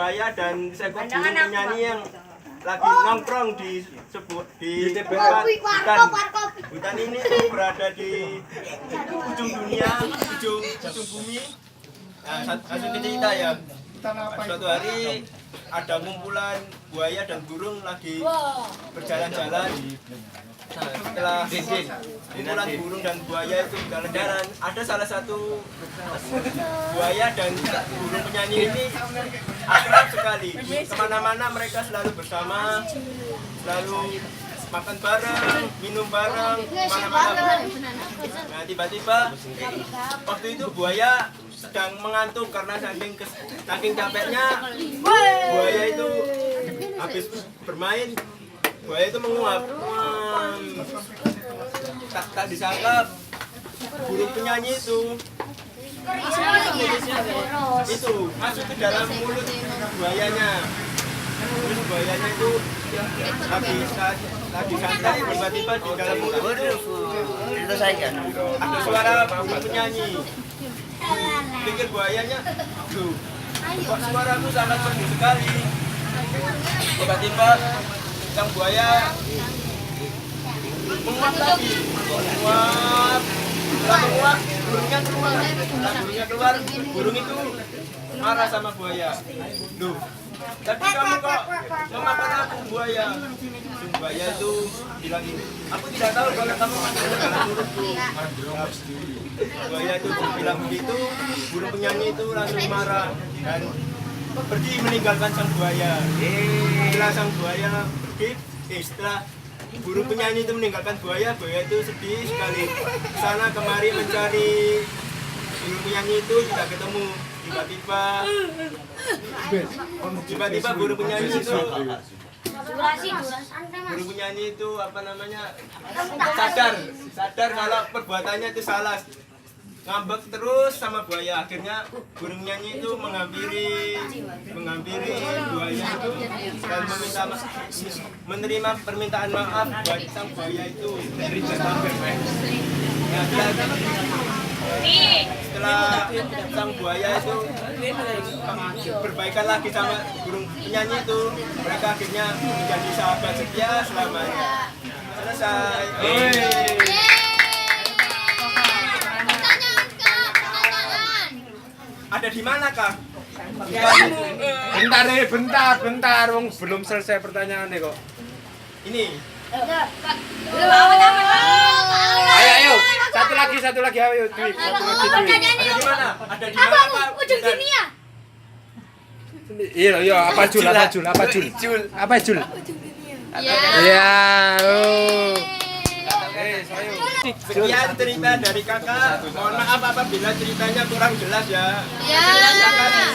buaya dan seekor burung penyanyi yang lagi nongkrong di hutan ini tuh berada di ujung dunia, ujung bumi. Nah, langsung cerita ya. Suatu hari ada kumpulan buaya dan burung lagi berjalan-jalan. Nah, setelah kumpulan burung dan buaya itu jalan-jalan, ada salah satu buaya dan burung penyanyi ini akrab sekali. Kemana-mana mereka selalu bersama, selalu makan bareng, minum bareng, kemana-mana. Nah, tiba-tiba waktu itu buaya sedang mengantuk karena saking capeknya. Buaya itu habis bermain, buaya itu menguap. Tak disangka burung penyanyi itu masuk ke dalam mulut buayanya. Terus buayanya itu lagi santai, tiba-tiba di dalam mulut itu ada suara burung penyanyi. Pikir buayanya, kok suaraku sangat merdu sekali. Tiba-tiba sang buaya menguap lagi, menguap, burungnya keluar, burung itu marah sama buaya. Duh, tapi kamu kok memakan aku, buaya? Buaya itu bilang ini, aku tidak tahu kalau kamu masuk ke dalam mulutku. Buaya itu bilang begitu, burung penyanyi itu langsung marah dan pergi meninggalkan sang buaya. Setelah sang buaya pergi, setelah burung penyanyi itu meninggalkan buaya itu sedih sekali. Sana kemari mencari burung penyanyi itu tidak ketemu. Tiba-tiba burung penyanyi itu apa namanya, sadar kalau perbuatannya itu salah, ngambek terus sama buaya. Akhirnya burung penyanyi itu menghampiri buaya itu dan menerima permintaan maaf buat sang buaya itu. Setelah sang buaya itu berbaikan lagi sama burung penyanyi itu, mereka akhirnya menjadi sahabat setia selamanya. Selesai. Ada di mana, Kak? Bentar, wong belum selesai pertanyaannya kok. Ini. Ayo, satu lagi, ayo, Dwi. Ada di mana? Ada di mana, Pak? Ujung dunia. Iya, apa Jul? Iya. Sekian cerita dari kakak. Mohon maaf apabila ceritanya kurang jelas ya. Ya. Terima kasih.